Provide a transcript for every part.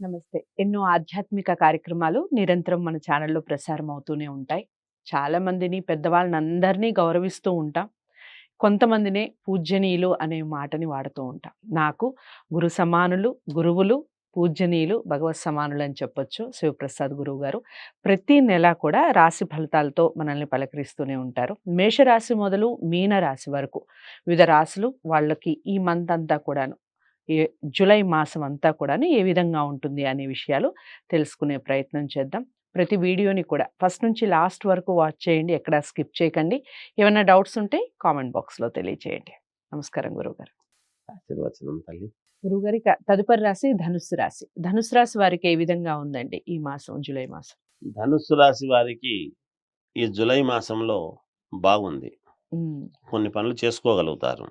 నమస్తే. ఎన్నో ఆధ్యాత్మిక కార్యక్రమాలు నిరంతరం మన ఛానల్‌లో ప్రసారం అవుతూనే ఉంటాయి. చాలా మందిని పెద్దవాళ్ళనందరినీ గౌరవిస్తూ ఉంటాం. కొంతమందినే పూజ్యనీయులు అనే మాటని వాడుతూ ఉంటాం. నాకు గురు సమానులు, గురువులు, పూజ్యనీయులు, భగవత్ సమానులు అని చెప్పొచ్చు శివప్రసాద్ గురువుగారు. ప్రతి నెల కూడా రాశి ఫలితాలతో మనల్ని పలకరిస్తూనే ఉంటారు. మేషరాశి మొదలు మీన రాశి వరకు వివిధ రాశులు వాళ్ళకి ఈ మంత్ అంతా కూడాను ఏ జులై మాసం అంతా కూడాను ఏ విధంగా ఉంటుంది అనే విషయాలు తెలుసుకునే ప్రయత్నం చేద్దాం. ప్రతి వీడియోని కూడా ఫస్ట్ నుంచి లాస్ట్ వరకు వాచ్ చేయండి. ఎక్కడ స్కిప్ చేయకండి. ఏమైనా డౌట్స్ ఉంటే కామెంట్ బాక్స్‌లో తెలియచేయండి. నమస్కారం గురువుగారు. ఆశీర్వచనం తల్లి. గురువుగారు ఇక తదుపరి రాశి ధనుస్సు రాశి. ధనుస్సు రాశి వారికి ఏ విధంగా ఉందండి ఈ మాసం జులై మాసం? ధనుస్సు రాశి వారికి ఈ జులై మాసంలో బాగుంది. హ్మ్. కొన్ని పనులు చేసుకోగలుగుతారు.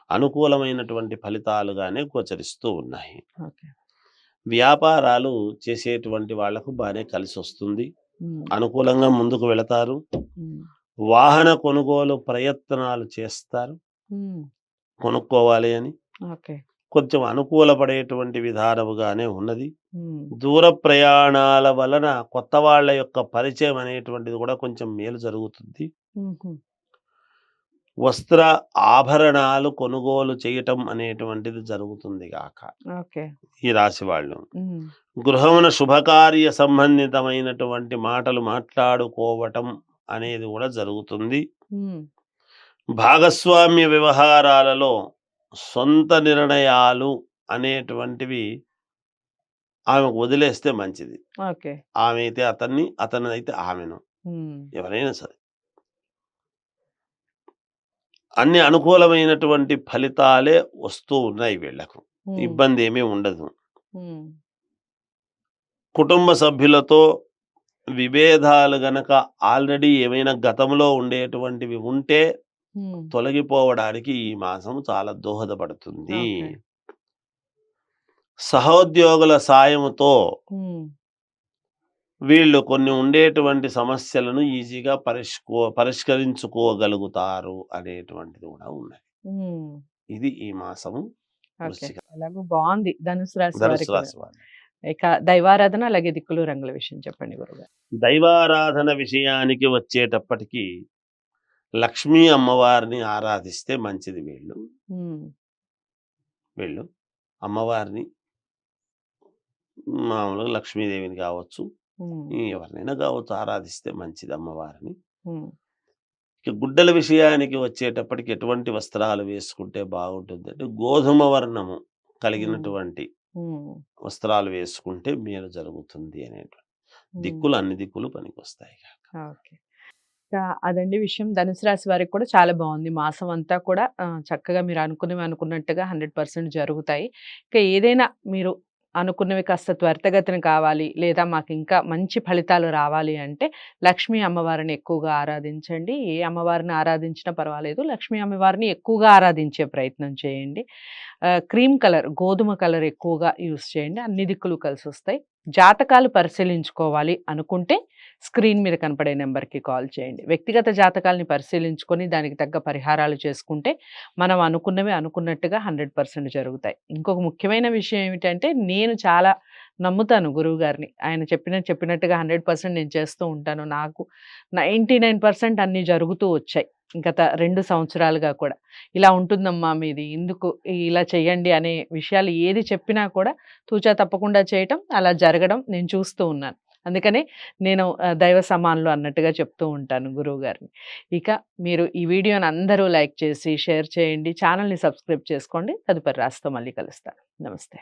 అనుకూలమైనటువంటి ఫలితాలుగానే గోచరిస్తూ ఉన్నాయి. ఓకే. వ్యాపారాలు చేసేటువంటి వాళ్లకు బాగానే కలిసొస్తుంది. హ్మ్. అనుకూలంగా ముందుకు వెళతారు. హ్మ్. వాహన కొనుగోలు ప్రయత్నాలు చేస్తారు. హ్మ్. కొనుక్కోవాలి అని. ఓకే. కొంచెం అనుకూలపడేటువంటి విధానముగానే ఉన్నది. హ్మ్. దూర ప్రయాణాల వలన కొత్త వాళ్ళ యొక్క పరిచయం అనేటువంటిది కూడా కొంచెం మేలు జరుగుతుంది. హుహు. వస్త్ర ఆభరణాలు కొనుగోలు చేయటం అనేటువంటిది జరుగుతుంది గాక ఓకే. ఈ రాశి వాళ్ళు. హ్మ్. గృహమున శుభకార్య సంబంధితమైనటువంటి మాటలు మాట్లాడుకోవటం అనేది కూడా జరుగుతుంది. హ్మ్. భాగస్వామ్య వ్యవహారాలలో సొంత నిర్ణయాలు అనేటువంటివి ఆమెకు వదిలేస్తే మంచిది. ఓకే. ఆమె అయితే అతన్ని, అతనైతే ఆమెను. హ్మ్. ఎవరైనా సరే. అన్ని అనుకూలమైనటువంటి ఫలితాలే వస్తూ ఉన్నాయి వీళ్ళకు. హ్మ్. ఇబ్బంది ఏమీ ఉండదు. హ్మ్. కుటుంబ సభ్యులతో విభేదాలు గనక ఆల్రెడీ ఏమైనా గతంలో ఉండేటువంటివి ఉంటే హ్మ్. తొలగిపోవడానికి ఈ మాసం చాలా దోహదపడుతుంది. ఓకే. సహోద్యోగుల సాయముతో హ్మ్. వీళ్ళు కొన్ని ఉండేటువంటి సమస్యలను ఈజీగా పరిష్కరించుకోగలుగుతారు అనేటువంటిది కూడా ఉన్నది. హ్మ్. ఇది ఈ మాసము ఓకే. వృశ్చిక ఎలాగో బావుంది ధనుసు రాశి ధనుసు వారికి. రాశి వాళ్ళు. ఇక దైవారాధన అలాగే దిక్కులు రంగుల విషయం చెప్పండి గురుగారు. దైవారాధన విషయానికి వచ్చేటప్పటికి లక్ష్మీ అమ్మవారిని ఆరాధిస్తే మంచిది వీళ్ళు. హ్మ్. వీళ్ళు అమ్మవారిని మామూలుగా లక్ష్మీదేవిని కావచ్చు, హ్మ్. ఎవరినైనా కావచ్చు ఆరాధిస్తే మంచిది అమ్మవారిని. హ్మ్. ఇక గుడ్డల విషయానికి వచ్చేటప్పటికి ఎటువంటి వస్త్రాలు వేసుకుంటే బాగుంటుందంటే గోధుమ వర్ణము హ్మ్. కలిగినటువంటి హ్మ్. వస్త్రాలు వేసుకుంటే మేలు జరుగుతుంది అనేటువంటి హ్మ్. దిక్కులు అన్ని దిక్కులు పనికొస్తాయి. ఓకే. అదండి విషయం. ధనుసు రాశి వారికి కూడా చాలా బావుంది. మాసం అంతా కూడా చక్కగా మీరు అనుకున్నవి అనుకున్నట్టుగా 100% జరుగుతాయి. ఇక ఏదైనా మీరు అనుకున్నవి కాస్త త్వరితగతిన కావాలి, లేదా మాకింకా మంచి ఫలితాలు రావాలి అంటే లక్ష్మీ అమ్మవారిని ఎక్కువగా ఆరాధించండి. ఏ అమ్మవారిని ఆరాధించినా పర్వాలేదు. లక్ష్మీ అమ్మవారిని ఎక్కువగా ఆరాధించే ప్రయత్నం చేయండి. క్రీమ్ కలర్, గోధుమ కలర్ ఎక్కువగా యూజ్ చేయండి. అన్ని దిక్కులు కలిసొస్తాయి. జాతకాలు పరిశీలించుకోవాలి అనుకుంటే స్క్రీన్ మీద కనపడే నెంబర్‌కి కాల్ చేయండి. వ్యక్తిగత జాతకాల్ని పరిశీలించుకొని దానికి తగ్గ పరిహారాలు చేసుకుంటే మనం అనుకున్నవి అనుకున్నట్టుగా 100% జరుగుతాయి. ఇంకొక ముఖ్యమైన విషయం ఏమిటంటే నేను చాలా నమ్ముతాను గురువుగారిని. ఆయన చెప్పినట్టుగా 100% నేను చేస్తూ ఉంటాను. నాకు 99% అన్నీ జరుగుతూ వచ్చాయి. గత 2 సంవత్సరాలుగా కూడా. ఇలా ఉంటుందమ్మా మీది, ఇందుకు ఇలా చేయండి అనే విషయాలు ఏది చెప్పినా కూడా తూచా తప్పకుండా చేయటం, అలా జరగడం నేను చూస్తూ ఉన్నాను. అందుకనే నేను దైవ సమానులు అన్నట్టుగా చెప్తూ ఉంటాను గురువుగారిని. ఇక మీరు ఈ వీడియోని అందరూ లైక్ చేసి, షేర్ చేయండి. ఛానెల్‌ని సబ్స్క్రైబ్ చేసుకోండి. తదుపరి రాశితో మళ్ళీ కలుస్తాను. నమస్తే.